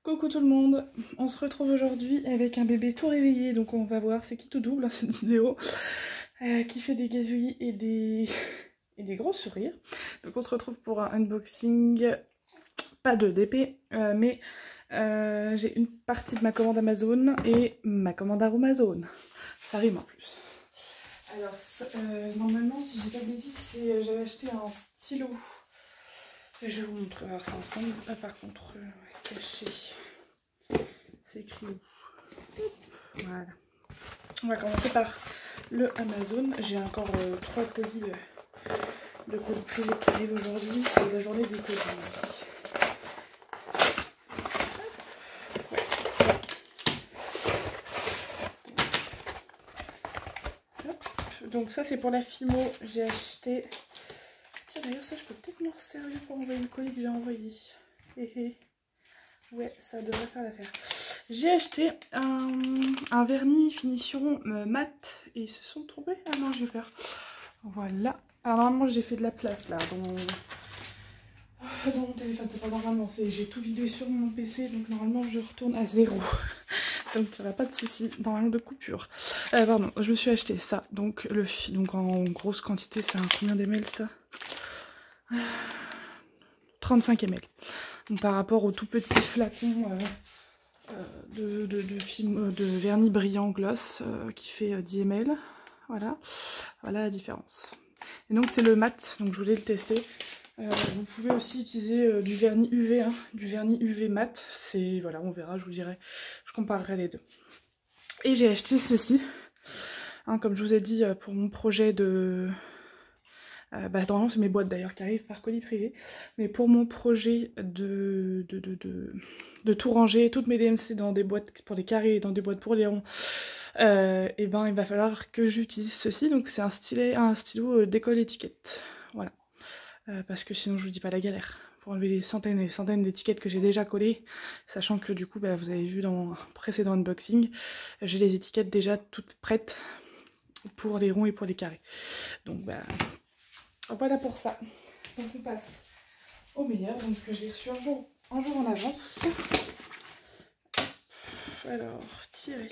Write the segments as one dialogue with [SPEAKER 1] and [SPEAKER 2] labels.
[SPEAKER 1] Coucou tout le monde, on se retrouve aujourd'hui avec un bébé tout réveillé, donc on va voir c'est qui tout double dans cette vidéo, qui fait des gazouillis et des gros sourires. Donc on se retrouve pour un unboxing, pas de DP, mais j'ai une partie de ma commande Amazon et ma commande Aromazone, ça rime en plus. Alors normalement si j'ai pas de bêtises, j'avais acheté un stylo. Et je vais vous montrer, on va voir ça ensemble. Ah, par contre, caché. C'est écrit où? Voilà. On va commencer par le Amazon. J'ai encore 3 colis de colis privés qui arrivent aujourd'hui. C'est la journée du colis. Ouais, ça. Donc ça c'est pour la Fimo. J'ai acheté... D'ailleurs ça je peux peut-être me servir pour envoyer le colis que j'ai envoyé. Ouais, ça devrait faire l'affaire. J'ai acheté un vernis finition mat et ils se sont trompés. Ah non, j'ai peur. Voilà. Alors normalement j'ai fait de la place là dans mon téléphone. C'est pas normalement, j'ai tout vidé sur mon PC donc normalement je retourne à 0. Donc il n'y aura pas de souci dans de coupure. Pardon, je me suis acheté ça. Donc en grosse quantité, c'est combien d'ml ça? 35 ml. Donc par rapport au tout petit flacon de vernis brillant gloss qui fait 10 ml. Voilà la différence. Et donc c'est le mat, donc je voulais le tester. Vous pouvez aussi utiliser du vernis UV, hein, du vernis UV mat. C'est voilà, on verra, je vous dirai, je comparerai les deux. Et j'ai acheté ceci, hein, comme je vous ai dit pour mon projet de normalement c'est mes boîtes d'ailleurs qui arrivent par colis privé, mais pour mon projet de tout ranger, toutes mes DMC dans des boîtes pour les carrés et dans des boîtes pour les ronds, et ben il va falloir que j'utilise ceci. Donc c'est un stylo d'école étiquette, voilà, parce que sinon je vous dis pas la galère pour enlever les centaines et les centaines d'étiquettes que j'ai déjà collées, sachant que du coup vous avez vu dans mon précédent unboxing, j'ai les étiquettes déjà toutes prêtes pour les ronds et pour les carrés. Donc voilà pour ça. Donc on passe au meilleur. Donc je l'ai reçu un jour en avance. Alors, tirer.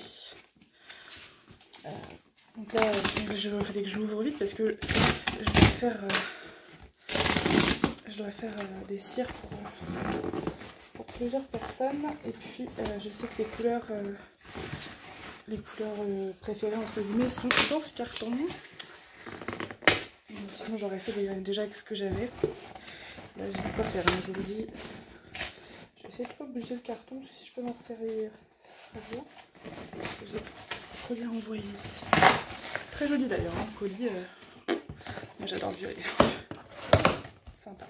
[SPEAKER 1] Donc là, il fallait que je l'ouvre vite parce que je dois faire des cires pour plusieurs personnes. Et puis je sais que les couleurs préférées entre guillemets sont dans ce carton. Sinon j'aurais fait déjà avec ce que j'avais. Là j'ai pas faire, hein, je vous le dis. Je vais essayer de pas bouger le carton, si je peux m'en resservir. J'ai le colis envoyé. Très joli d'ailleurs, hein, colis. Moi j'adore le violet. Sympa.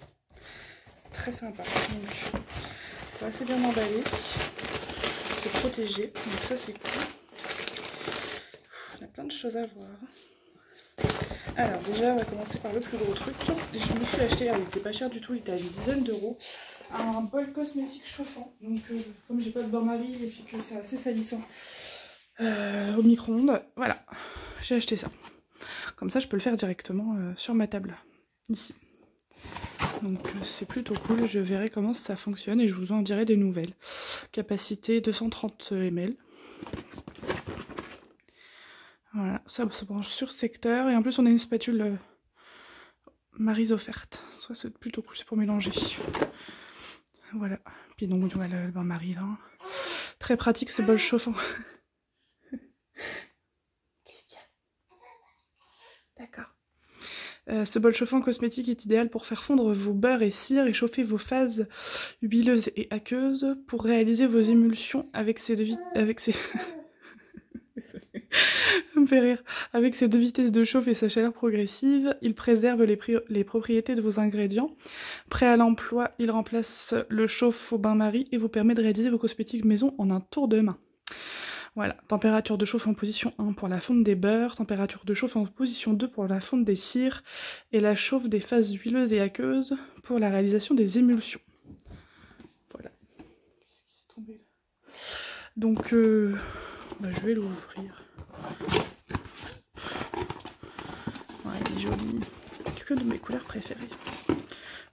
[SPEAKER 1] Très sympa. Donc c'est assez bien emballé. C'est protégé. Donc ça c'est cool. On a plein de choses à voir. Alors déjà on va commencer par le plus gros truc. Je me suis acheté, il était pas cher du tout, il était à une dizaine d'euros, un bol cosmétique chauffant. Donc comme j'ai pas de bain-marie et puis que c'est assez salissant au micro-ondes, voilà, j'ai acheté ça. Comme ça je peux le faire directement sur ma table, ici. Donc c'est plutôt cool, je verrai comment ça fonctionne et je vous en dirai des nouvelles. Capacité 230 ml. Voilà, ça se branche sur secteur et en plus on a une spatule Maryse offerte. Soit c'est plutôt cool, c'est pour mélanger. Voilà, puis donc on a le bain-marie là. Très pratique ce bol chauffant. Qu'est-ce qu'il y a? D'accord. Ce bol chauffant cosmétique est idéal pour faire fondre vos beurres et cires et chauffer vos phases huileuses et aqueuses pour réaliser vos émulsions avec ces me fait rire. Avec ses 2 vitesses de chauffe et sa chaleur progressive, il préserve les propriétés de vos ingrédients. Prêt à l'emploi, il remplace le chauffe au bain-marie et vous permet de réaliser vos cosmétiques maison en un tour de main. Voilà, température de chauffe en position 1 pour la fonte des beurres, température de chauffe en position 2 pour la fonte des cires et la chauffe des phases huileuses et aqueuses pour la réalisation des émulsions. Voilà. Donc, je vais l'ouvrir. Ouais, il est joli. C'est que de mes couleurs préférées.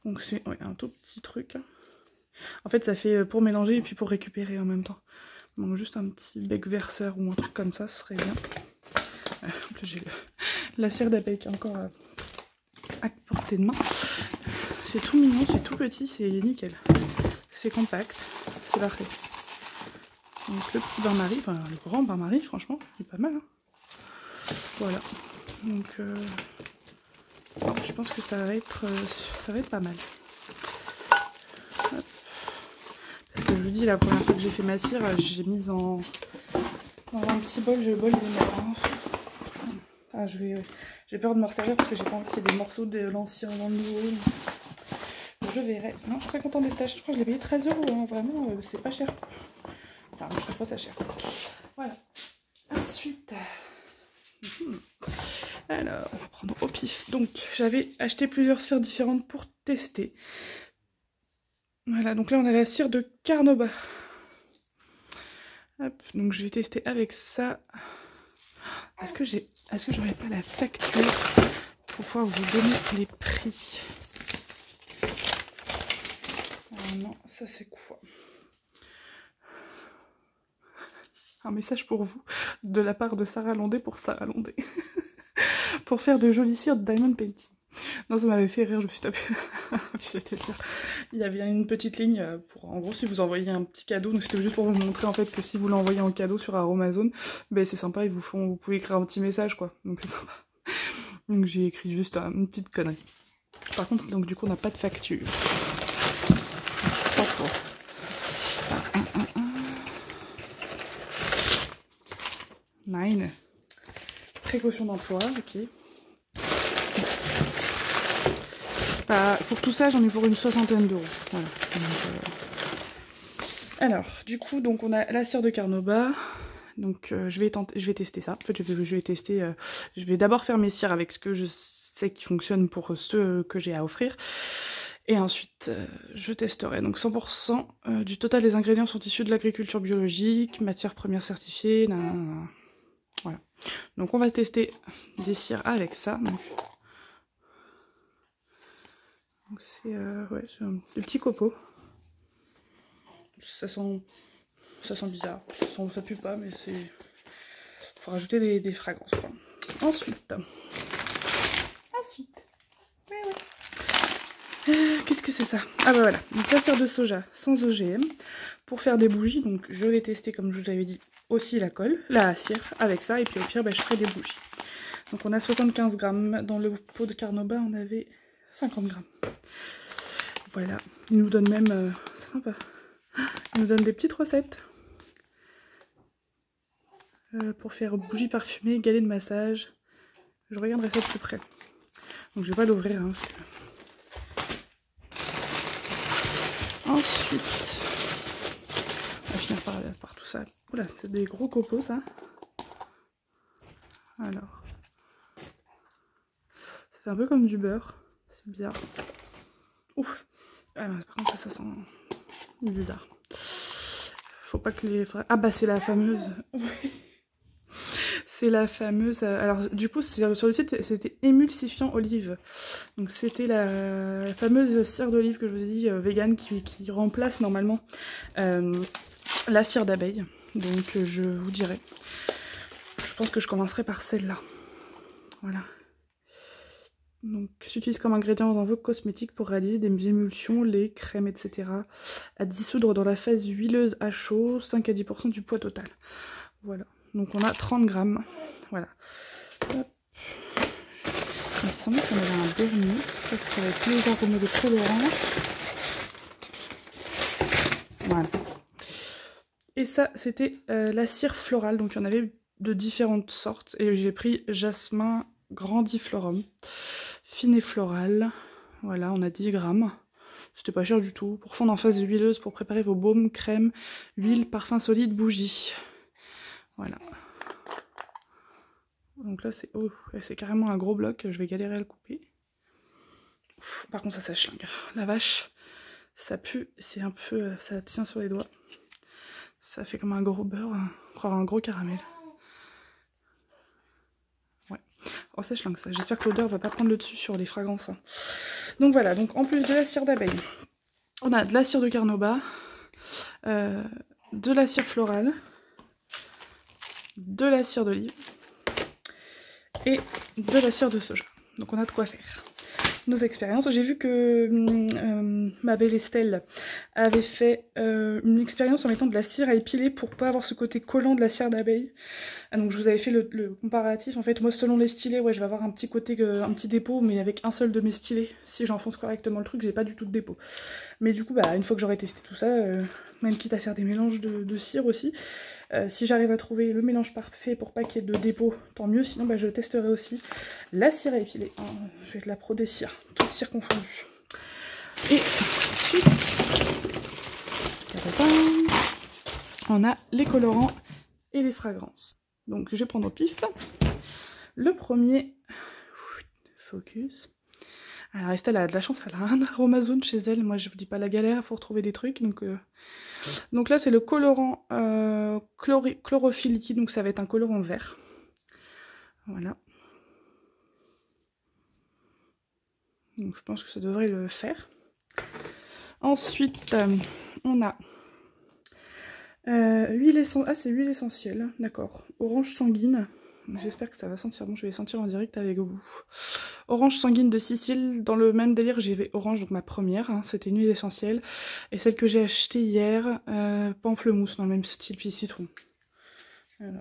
[SPEAKER 1] Donc c'est un tout petit truc. En fait, ça fait pour mélanger et puis pour récupérer en même temps. Donc juste un petit bec verseur ou un truc comme ça, ce serait bien. En plus, j'ai la cire d'abeille qui est encore à portée de main. C'est tout mignon, c'est tout petit, c'est nickel. C'est compact, c'est parfait. Donc le petit bain-marie, enfin le grand bain-marie, franchement, il est pas mal. Hein. Voilà. Donc je pense que ça va être pas mal. Hop. Parce que je vous dis, la première fois que j'ai fait ma cire, j'ai mise dans un petit bol, le bol des mères. Ah, j'ai peur de me resservir parce que j'ai pas envie qu'il y ait des morceaux de l'ancien dans le nouveau. Je verrai. Non, je suis très contente des stages. Je crois que je l'ai payé 13 €. Hein. Vraiment, c'est pas cher. Enfin, je trouve pas ça cher. Voilà. Ensuite. Alors, on va prendre au pif. Donc, j'avais acheté plusieurs cires différentes pour tester. Voilà, donc là, on a la cire de Carnauba. Hop, donc je vais tester avec ça. Est-ce que j'aurais pas la facture pour pouvoir vous donner les prix? Oh non, ça c'est quoi? Un message pour vous de la part de Sarah Landé pour Sarah Landé. Pour faire de jolies cires de Diamond Painting. Non, ça m'avait fait rire, je me suis tapé. Il y avait une petite ligne pour, en gros, si vous envoyez un petit cadeau, donc c'était juste pour vous montrer en fait que si vous l'envoyez en cadeau sur Aromazone, ben c'est sympa, vous pouvez écrire un petit message quoi, donc c'est sympa. Donc j'ai écrit juste une petite connerie. Par contre, donc du coup on n'a pas de facture. Pas fort. Nine. Précaution d'emploi, ok. Bah, pour tout ça, j'en ai pour une 60aine d'euros. Voilà. Donc, alors, du coup, donc on a la cire de Carnauba. Donc je vais tester ça. En fait, je vais tester. Je vais d'abord faire mes cires avec ce que je sais qui fonctionne pour ceux que j'ai à offrir. Et ensuite, je testerai. Donc 100% du total des ingrédients sont issus de l'agriculture biologique, matières premières certifiées. Nanana. Voilà. Donc on va tester des cires avec ça. Donc c'est ouais, des petits copeaux. Ça sent bizarre. Ça pue pas, mais c'est... Faut rajouter des fragrances, quoi. Ensuite. Qu'est-ce que c'est ça? Ah bah voilà. Donc la cire de soja sans OGM. Pour faire des bougies, donc je vais tester, comme je vous avais dit, aussi la cire avec ça. Et puis au pire, bah, je ferai des bougies. Donc on a 75 grammes. Dans le pot de Carnauba, on avait 50 grammes. Voilà. Il nous donne même... c'est sympa. Il nous donne des petites recettes. Pour faire bougies parfumées, galets de massage. Je regarderai ça de plus près. Donc je vais pas l'ouvrir. Hein, parce que... Ensuite, on va finir par tout ça. Oula, c'est des gros copeaux ça. Alors, ça fait un peu comme du beurre. C'est bizarre. Ouf. Ah, par contre ça sent bizarre. Faut pas que les... Ah bah c'est la fameuse... C'est la fameuse... Alors du coup sur le site c'était émulsifiant olive. Donc c'était la fameuse cire d'olive que je vous ai dit vegan qui remplace normalement la cire d'abeille. Donc je vous dirai. Je pense que je commencerai par celle-là. Voilà. Donc s'utilise comme ingrédient dans vos cosmétiques pour réaliser des émulsions, lait, crème, etc. À dissoudre dans la phase huileuse à chaud, 5 à 10% du poids total. Voilà. Donc on a 30 grammes. Voilà. Hop. Il me semble qu'on avait un dernier. Ça va être les arômes de colorant. Voilà. Et ça, c'était la cire florale. Donc il y en avait de différentes sortes. Et j'ai pris jasmin grandiflorum. Fine et florale. Voilà, on a 10 grammes. C'était pas cher du tout. Pour fondre en phase huileuse pour préparer vos baumes, crèmes, huile, parfum solide, bougies. Voilà. Donc là, c'est carrément un gros bloc. Je vais galérer à le couper. Par contre, ça sèche. La vache, ça pue. C'est un peu... ça tient sur les doigts. Ça fait comme un gros beurre. Croire un gros caramel. Ouais. Oh, ça schlingue ça. J'espère que l'odeur va pas prendre le dessus sur les fragrances. Donc voilà. Donc en plus de la cire d'abeille, On a de la cire de carnauba, de la cire florale, de la cire d'olive et de la cire de soja. Donc on a de quoi faire nos expériences. J'ai vu que ma belle Estelle avait fait une expérience en mettant de la cire à épiler pour pas avoir ce côté collant de la cire d'abeille. Donc je vous avais fait le comparatif. En fait, moi selon les stylets, ouais, je vais avoir un petit côté, un petit dépôt, mais avec un seul de mes stylets. Si j'enfonce correctement le truc, j'ai pas du tout de dépôt. Mais du coup, bah, une fois que j'aurai testé tout ça, même quitte à faire des mélanges de cire aussi, si j'arrive à trouver le mélange parfait pour pas qu'il y ait de dépôt, tant mieux. Sinon, bah, je testerai aussi la cire à épiler. Hein. Je vais être la pro des cires, toutes cires confondues. Et ensuite, on a les colorants et les fragrances. Donc je vais prendre au pif. Le premier, focus. Alors Estelle a de la chance, elle a un aromazone chez elle. Moi je vous dis pas la galère pour trouver des trucs. Donc là c'est le colorant chlorophylle liquide, donc ça va être un colorant vert. Voilà. Donc je pense que ça devrait le faire. Ensuite on a huile essentielle. Ah c'est huile essentielle, d'accord. Orange sanguine. J'espère que ça va sentir bon, je vais sentir en direct avec vous. Orange sanguine de Sicile, dans le même délire, j'ai orange, donc ma première, hein, c'était une huile essentielle. Et celle que j'ai achetée hier, pamplemousse, dans le même style, puis citron. Alors,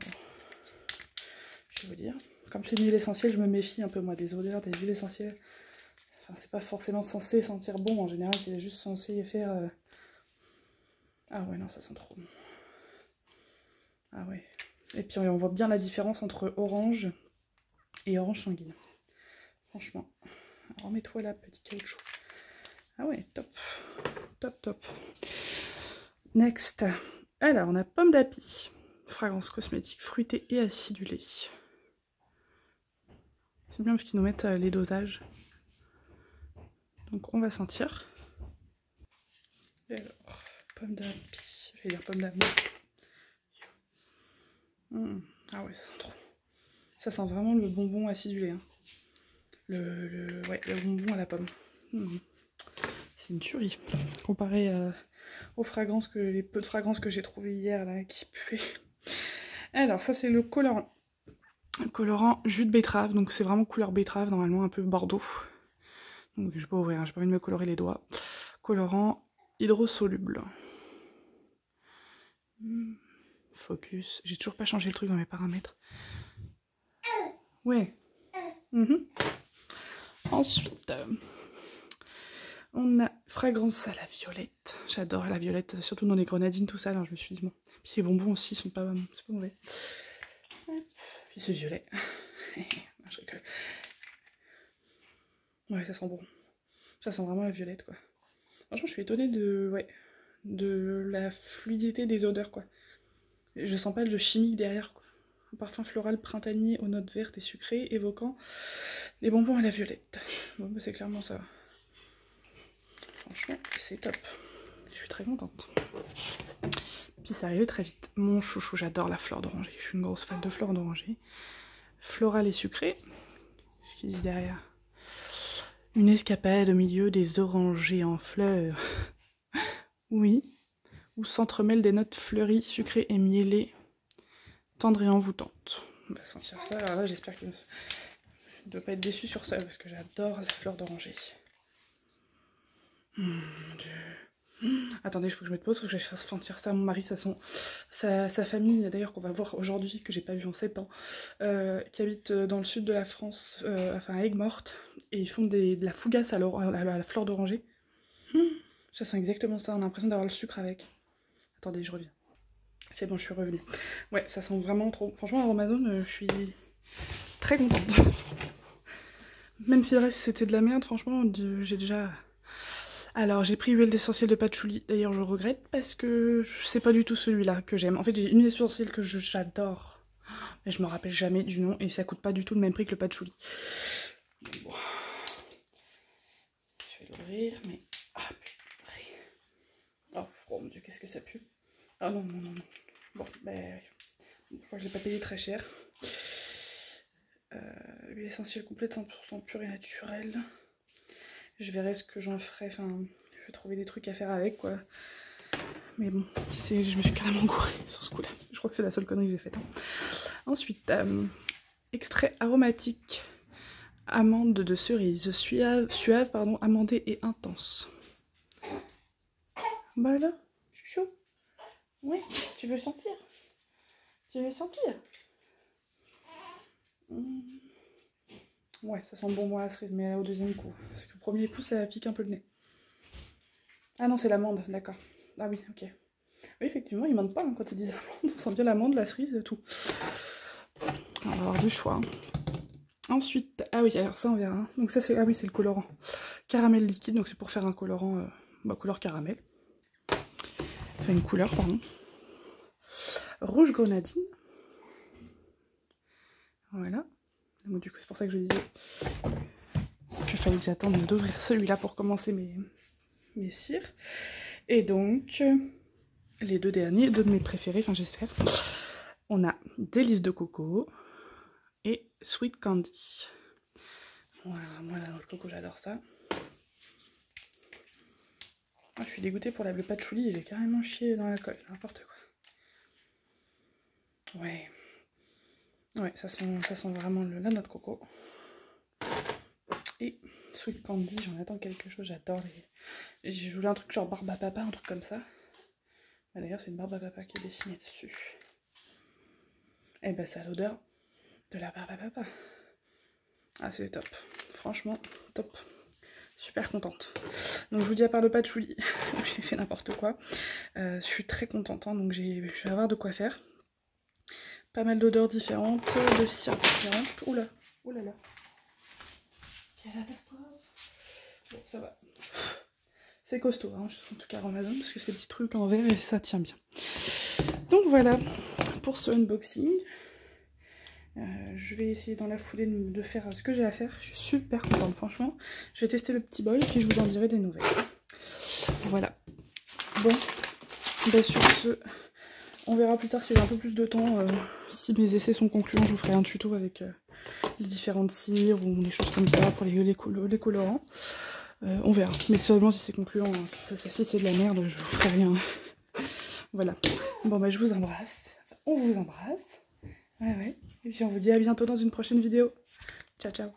[SPEAKER 1] je vais vous dire. Comme c'est une huile essentielle, je me méfie un peu moi des odeurs, des huiles essentielles. Enfin, c'est pas forcément censé sentir bon, en général, c'est juste censé faire... Ah ouais, non, ça sent trop bon. Ah ouais. Et puis on voit bien la différence entre orange et orange sanguine. Franchement. Remets-toi là, petit caoutchouc. Ah ouais, top. Top, top. Next. Alors, on a pomme d'api. Fragrance cosmétique fruitée et acidulée. C'est bien parce qu'ils nous mettent les dosages. Donc on va sentir. Et alors, pomme d'api. Je vais dire pomme d'amour. Ah ouais, ça sent trop. Ça sent vraiment le bonbon acidulé. Hein. Ouais, le bonbon à la pomme. C'est une tuerie. Comparé aux fragrances, les peu de fragrances que j'ai trouvées hier là, qui puaient. Alors ça c'est le colorant. Le colorant jus de betterave, donc c'est vraiment couleur betterave, normalement un peu bordeaux. Donc je vais pas ouvrir, hein, j'ai pas envie de me colorer les doigts. Colorant hydrosoluble. Focus. J'ai toujours pas changé le truc dans mes paramètres. Ouais. Ensuite, on a fragrance à la violette. J'adore la violette, surtout dans les grenadines, tout ça. Alors je me suis dit, bon. Puis les bonbons aussi sont pas, c'est pas mauvais. Puis ce violet. Je rigole. Ouais, ça sent bon. Ça sent vraiment la violette, quoi. Franchement, je suis étonnée de la fluidité des odeurs, quoi. Je sens pas le chimique derrière, quoi. Un parfum floral printanier aux notes vertes et sucrées, évoquant les bonbons à la violette. Bon, bah, c'est clairement ça. Franchement, c'est top. Je suis très contente. Puis ça arrivait très vite. Mon chouchou, j'adore la fleur d'oranger. Je suis une grosse fan de fleur d'oranger. Floral et sucré. Ce qu'il dit derrière. Une escapade au milieu des orangers en fleurs. Oui. Où s'entremêlent des notes fleuries, sucrées et mielées, tendres et envoûtantes. On va sentir ça. Alors là, j'espère qu'il ne doit pas être déçu sur ça, parce que j'adore la fleur d'oranger. Mon Dieu. Attendez, il faut que je mette pause, il faut que je fasse sentir ça à mon mari, sa famille, d'ailleurs, qu'on va voir aujourd'hui, que j'ai pas vu en 7 ans, qui habite dans le sud de la France, enfin à Aigues-Mortes, et ils font de la fougasse à la fleur d'oranger. Ça sent exactement ça, on a l'impression d'avoir le sucre avec. Attendez, je reviens. C'est bon, je suis revenue. Ouais, ça sent vraiment trop... Franchement, Aromazone, je suis très contente. Même si le reste, c'était de la merde, franchement, j'ai déjà... Alors, j'ai pris huile d'essentiel de patchouli. D'ailleurs, je regrette parce que c'est pas du tout celui-là que j'aime. En fait, j'ai une huile essentielle que j'adore. Mais je me rappelle jamais du nom et ça coûte pas du tout le même prix que le patchouli. Bon. Je vais l'ouvrir, mais... Ah, putain. Oh mon dieu, qu'est-ce que ça pue. Ah non, non, non, non. Bon, ben... Je crois que je l'ai pas payé très cher. Huile essentielle complète 100% pure et naturelle. Je verrai ce que j'en ferai, enfin, je vais trouver des trucs à faire avec quoi. Mais bon, je me suis carrément gourée sur ce coup là. Je crois que c'est la seule connerie que j'ai faite. Hein. Ensuite, extrait aromatique, amande de cerise, suave pardon, amandé et intense. Bah là, je suis chaud. Oui, tu veux sentir? Tu veux sentir? Ouais, ça sent le bonbon à la cerise, mais au deuxième coup. Parce que au premier coup, ça pique un peu le nez. Ah non, c'est l'amande, d'accord. Ah oui, ok. Oui, effectivement, ils mentent pas hein, quand ils disent amande. On sent bien l'amande, la cerise, tout. On va avoir du choix. Hein. Ensuite, ah oui, alors ça on verra. Donc ça c'est, ah oui, c'est le colorant. Caramel liquide, donc c'est pour faire un colorant, couleur caramel. Enfin une couleur, pardon. Rouge grenadine. Voilà. Donc, du coup c'est pour ça que je disais qu'il fallait que j'attende d'ouvrir celui-là pour commencer mes cires. Et donc, les deux derniers, deux de mes préférés, enfin j'espère. On a Délices de coco et Sweet Candy. Voilà, moi la noix de coco j'adore ça. Ah, je suis dégoûtée pour le patchouli, il est carrément chié dans la colle, n'importe quoi. Ouais. Ouais, ça sent vraiment la noix de coco. Et Sweet Candy, j'en attends quelque chose, j'adore les... Je voulais un truc genre barbe à papa, un truc comme ça. Bah, d'ailleurs, c'est une barbe à papa qui est dessinée dessus. Et bah, ça a l'odeur de la barbe à papa. Ah, c'est top. Franchement, top. Super contente. Donc je vous dis à part le patchouli, j'ai fait n'importe quoi. Je suis très contente, hein, donc je vais avoir de quoi faire. Pas mal d'odeurs différentes, de cires différentes. Oula, oulala. Quelle catastrophe. Bon, ça va. C'est costaud, hein, en tout cas Amazon, parce que c'est des petits trucs en verre et ça tient bien. Donc voilà, pour ce unboxing. Je vais essayer dans la foulée de faire ce que j'ai à faire. Je suis super contente, franchement. Je vais tester le petit bol, puis je vous en dirai des nouvelles. Voilà. Bon, ben sur ce, on verra plus tard si j'ai un peu plus de temps. Si mes essais sont concluants, je vous ferai un tuto avec les différentes cires ou des choses comme ça pour les colorants. On verra. Mais seulement si c'est concluant. Hein. Si c'est de la merde, je vous ferai rien. Voilà. Bon, ben je vous embrasse. On vous embrasse. Ouais. Et puis on vous dit à bientôt dans une prochaine vidéo. Ciao, ciao.